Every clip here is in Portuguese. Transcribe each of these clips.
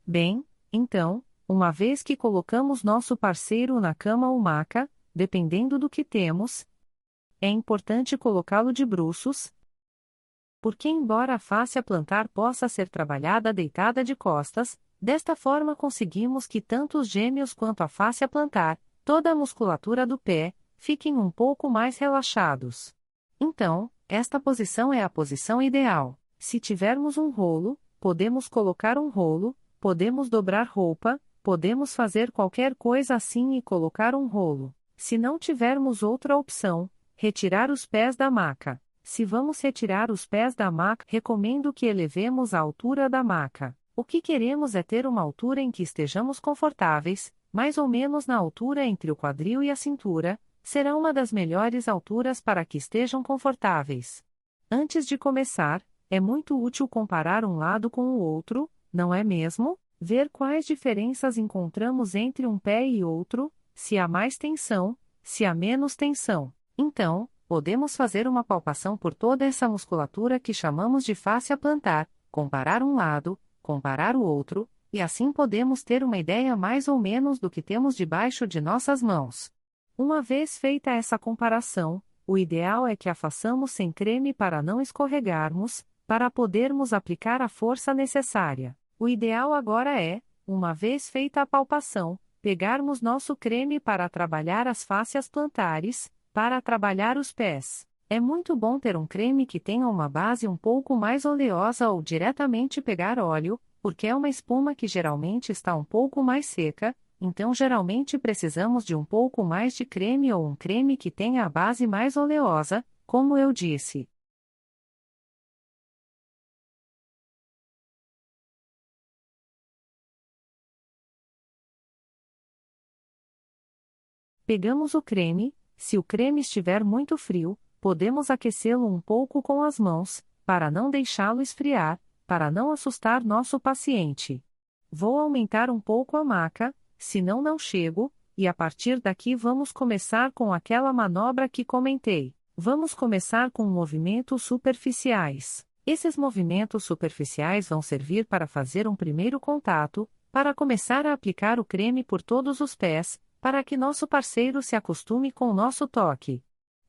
Bem, então, uma vez que colocamos nosso parceiro na cama ou maca, dependendo do que temos, é importante colocá-lo de bruços, porque embora a fáscia plantar possa ser trabalhada deitada de costas, desta forma conseguimos que tanto os gêmeos quanto a fáscia plantar, toda a musculatura do pé, fiquem um pouco mais relaxados. Então, esta posição é a posição ideal. Se tivermos um rolo, podemos colocar um rolo, podemos dobrar roupa, podemos fazer qualquer coisa assim e colocar um rolo. Se não tivermos outra opção, retirar os pés da maca. Se vamos retirar os pés da maca, recomendo que elevemos a altura da maca. O que queremos é ter uma altura em que estejamos confortáveis, mais ou menos na altura entre o quadril e a cintura, será uma das melhores alturas para que estejam confortáveis. Antes de começar, é muito útil comparar um lado com o outro, não é mesmo? Ver quais diferenças encontramos entre um pé e outro, se há mais tensão, se há menos tensão. Então, podemos fazer uma palpação por toda essa musculatura que chamamos de fáscia plantar, comparar um lado, comparar o outro, e assim podemos ter uma ideia mais ou menos do que temos debaixo de nossas mãos. Uma vez feita essa comparação, o ideal é que a façamos sem creme para não escorregarmos, para podermos aplicar a força necessária. O ideal agora é, uma vez feita a palpação, pegarmos nosso creme para trabalhar as fáscias plantares, para trabalhar os pés. É muito bom ter um creme que tenha uma base um pouco mais oleosa ou diretamente pegar óleo, porque é uma espuma que geralmente está um pouco mais seca, então geralmente precisamos de um pouco mais de creme ou um creme que tenha a base mais oleosa, como eu disse. Pegamos o creme, se o creme estiver muito frio, podemos aquecê-lo um pouco com as mãos, para não deixá-lo esfriar, para não assustar nosso paciente. Vou aumentar um pouco a maca, senão não chego, e a partir daqui vamos começar com aquela manobra que comentei. Vamos começar com movimentos superficiais. Esses movimentos superficiais vão servir para fazer um primeiro contato, para começar a aplicar o creme por todos os pés, para que nosso parceiro se acostume com o nosso toque.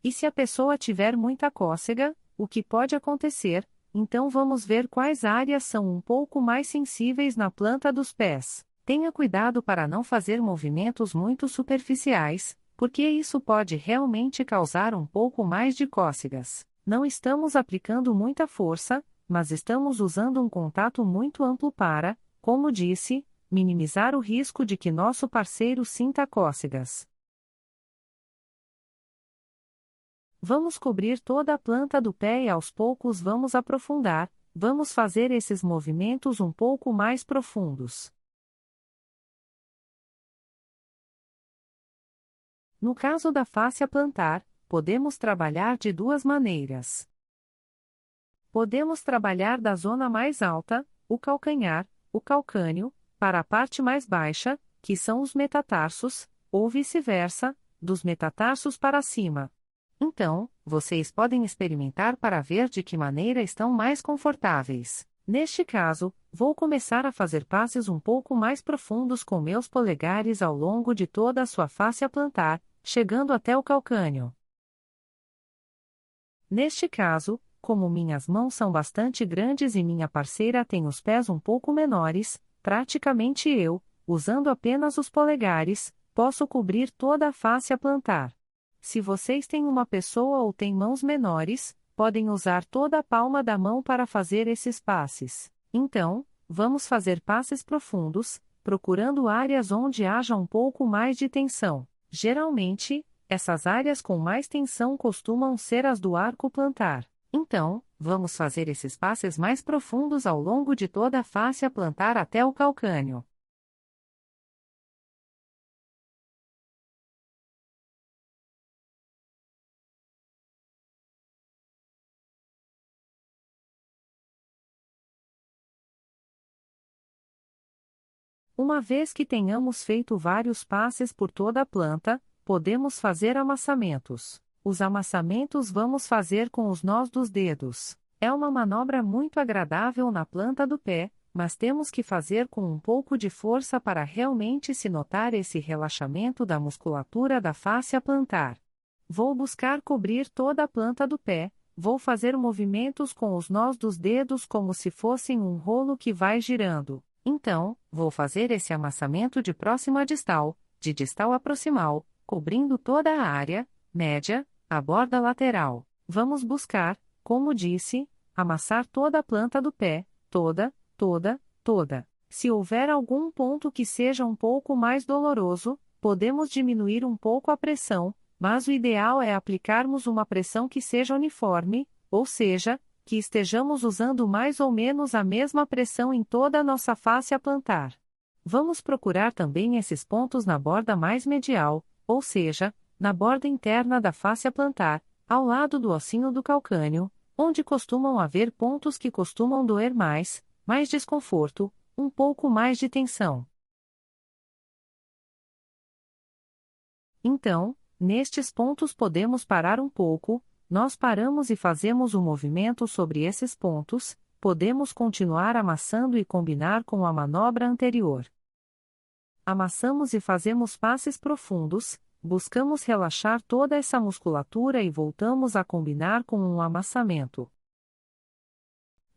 E se a pessoa tiver muita cócega, o que pode acontecer, então vamos ver quais áreas são um pouco mais sensíveis na planta dos pés. Tenha cuidado para não fazer movimentos muito superficiais, porque isso pode realmente causar um pouco mais de cócegas. Não estamos aplicando muita força, mas estamos usando um contato muito amplo para, como disse, minimizar o risco de que nosso parceiro sinta cócegas. Vamos cobrir toda a planta do pé e aos poucos vamos aprofundar, vamos fazer esses movimentos um pouco mais profundos. No caso da fáscia plantar, podemos trabalhar de duas maneiras. Podemos trabalhar da zona mais alta, o calcanhar, o calcâneo, para a parte mais baixa, que são os metatarsos, ou vice-versa, dos metatarsos para cima. Então, vocês podem experimentar para ver de que maneira estão mais confortáveis. Neste caso, vou começar a fazer passes um pouco mais profundos com meus polegares ao longo de toda a sua fáscia plantar, chegando até o calcâneo. Neste caso, como minhas mãos são bastante grandes e minha parceira tem os pés um pouco menores, praticamente eu, usando apenas os polegares, posso cobrir toda a fáscia plantar. Se vocês têm uma pessoa ou têm mãos menores, podem usar toda a palma da mão para fazer esses passes. Então, vamos fazer passes profundos, procurando áreas onde haja um pouco mais de tensão. Geralmente, essas áreas com mais tensão costumam ser as do arco plantar. Então, vamos fazer esses passes mais profundos ao longo de toda a fáscia plantar até o calcâneo. Uma vez que tenhamos feito vários passes por toda a planta, podemos fazer amassamentos. Os amassamentos vamos fazer com os nós dos dedos. É uma manobra muito agradável na planta do pé, mas temos que fazer com um pouco de força para realmente se notar esse relaxamento da musculatura da fáscia plantar. Vou buscar cobrir toda a planta do pé, vou fazer movimentos com os nós dos dedos como se fossem um rolo que vai girando. Então, vou fazer esse amassamento de próximo a distal, de distal a proximal, cobrindo toda a área, média, a borda lateral. Vamos buscar, como disse, amassar toda a planta do pé, toda. Se houver algum ponto que seja um pouco mais doloroso, podemos diminuir um pouco a pressão, mas o ideal é aplicarmos uma pressão que seja uniforme, ou seja, que estejamos usando mais ou menos a mesma pressão em toda a nossa fáscia plantar. Vamos procurar também esses pontos na borda mais medial, ou seja, na borda interna da fáscia plantar, ao lado do ossinho do calcâneo, onde costumam haver pontos que costumam doer mais desconforto, um pouco mais de tensão. Então, nestes pontos podemos parar um pouco, nós paramos e fazemos um movimento sobre esses pontos, podemos continuar amassando e combinar com a manobra anterior. Amassamos e fazemos passes profundos, buscamos relaxar toda essa musculatura e voltamos a combinar com um amassamento.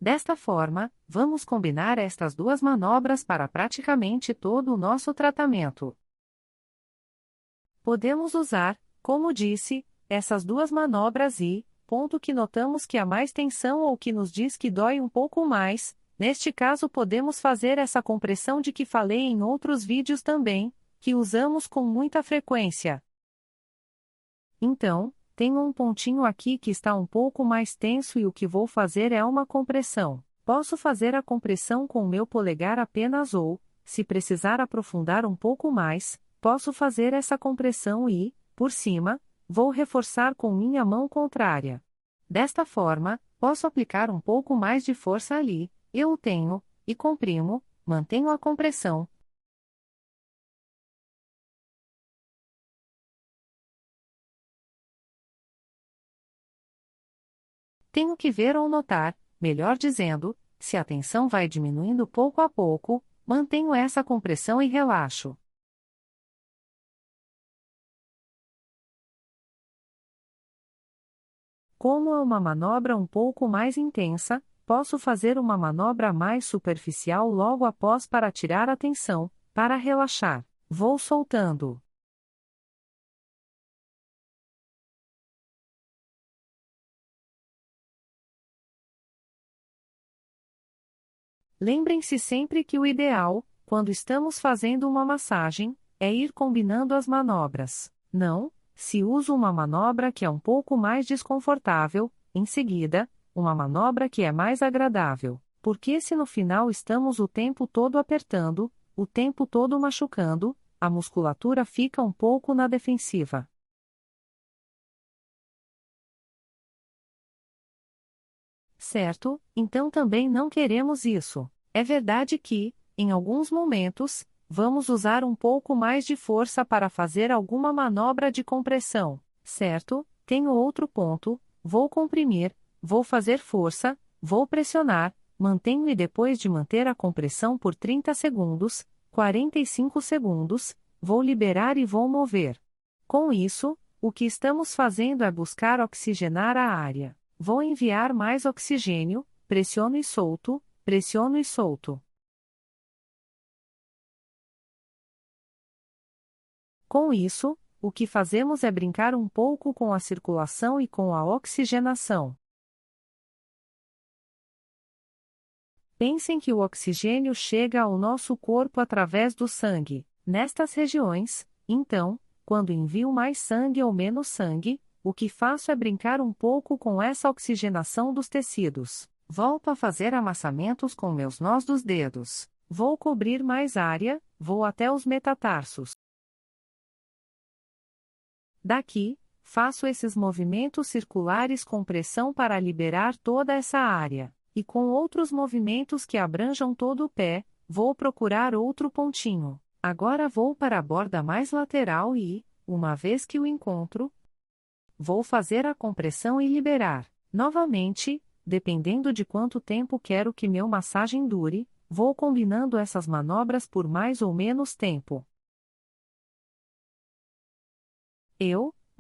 Desta forma, vamos combinar estas duas manobras para praticamente todo o nosso tratamento. Podemos usar, como disse, essas duas manobras e, ponto que notamos que há mais tensão ou que nos diz que dói um pouco mais, neste caso podemos fazer essa compressão de que falei em outros vídeos também, que usamos com muita frequência. Então, tenho um pontinho aqui que está um pouco mais tenso e o que vou fazer é uma compressão. Posso fazer a compressão com o meu polegar apenas ou, se precisar aprofundar um pouco mais, posso fazer essa compressão e, por cima, vou reforçar com minha mão contrária. Desta forma, posso aplicar um pouco mais de força ali, eu o tenho, e comprimo, mantenho a compressão. Tenho que ver ou notar, melhor dizendo, se a tensão vai diminuindo pouco a pouco, mantenho essa compressão e relaxo. Como é uma manobra um pouco mais intensa, posso fazer uma manobra mais superficial logo após para tirar a tensão, para relaxar. Vou soltando. Lembrem-se sempre que o ideal, quando estamos fazendo uma massagem, é ir combinando as manobras. Não, se uso uma manobra que é um pouco mais desconfortável, em seguida, uma manobra que é mais agradável. Porque se no final estamos o tempo todo apertando, o tempo todo machucando, a musculatura fica um pouco na defensiva. Certo? Então também não queremos isso. É verdade que, em alguns momentos, vamos usar um pouco mais de força para fazer alguma manobra de compressão, certo? Tenho outro ponto, vou comprimir, vou fazer força, vou pressionar, mantenho e depois de manter a compressão por 30 segundos, 45 segundos, vou liberar e vou mover. Com isso, o que estamos fazendo é buscar oxigenar a área. Vou enviar mais oxigênio, pressiono e solto, pressiono e solto. Com isso, o que fazemos é brincar um pouco com a circulação e com a oxigenação. Pensem que o oxigênio chega ao nosso corpo através do sangue. Nestas regiões, então, quando envio mais sangue ou menos sangue, o que faço é brincar um pouco com essa oxigenação dos tecidos. Volto a fazer amassamentos com meus nós dos dedos. Vou cobrir mais área, vou até os metatarsos. Daqui, faço esses movimentos circulares com pressão para liberar toda essa área. E com outros movimentos que abranjam todo o pé, vou procurar outro pontinho. Agora vou para a borda mais lateral e, uma vez que o encontro, vou fazer a compressão e liberar. Novamente, dependendo de quanto tempo quero que meu massagem dure, vou combinando essas manobras por mais ou menos tempo.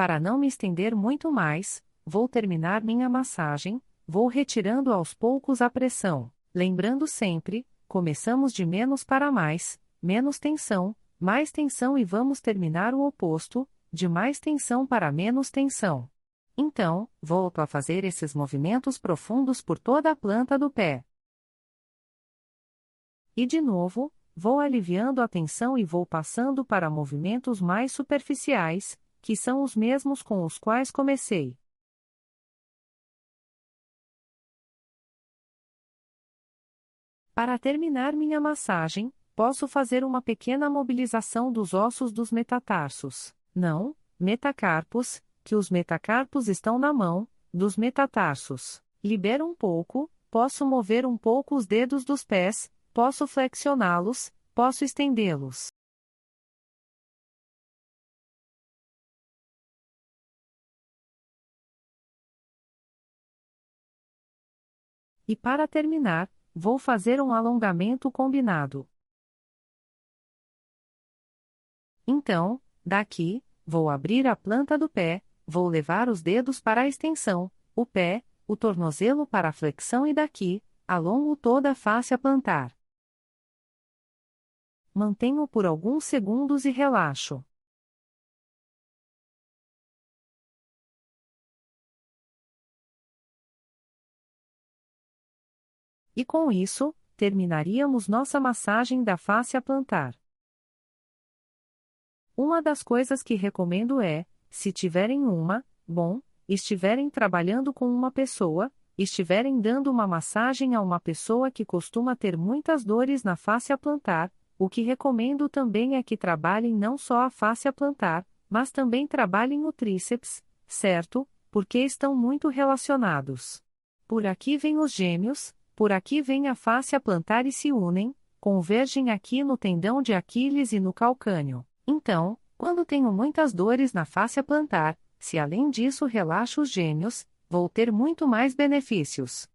Para não me estender muito mais, vou terminar minha massagem, vou retirando aos poucos a pressão, lembrando sempre, começamos de menos para mais, menos tensão, mais tensão e vamos terminar o oposto, de mais tensão para menos tensão. Então, volto a fazer esses movimentos profundos por toda a planta do pé. E de novo, vou aliviando a tensão e vou passando para movimentos mais superficiais, que são os mesmos com os quais comecei. Para terminar minha massagem, posso fazer uma pequena mobilização dos ossos dos metatarsos, não, metacarpos, que os metacarpos estão na mão, dos metatarsos. Libero um pouco, posso mover um pouco os dedos dos pés, posso flexioná-los, posso estendê-los. E para terminar, vou fazer um alongamento combinado. Então, daqui, vou abrir a planta do pé, vou levar os dedos para a extensão, o pé, o tornozelo para a flexão e daqui, alongo toda a face plantar. Mantenho por alguns segundos e relaxo. E com isso, terminaríamos nossa massagem da face plantar. Uma das coisas que recomendo é, se tiverem estiverem trabalhando com uma pessoa, estiverem dando uma massagem a uma pessoa que costuma ter muitas dores na face plantar, o que recomendo também é que trabalhem não só a face plantar, mas também trabalhem o tríceps, certo? Porque estão muito relacionados. Por aqui vêm os gêmeos, por aqui vem a face plantar e se unem, convergem aqui no tendão de Aquiles e no calcâneo. Então, quando tenho muitas dores na face plantar, se além disso relaxo os gêmeos, vou ter muito mais benefícios.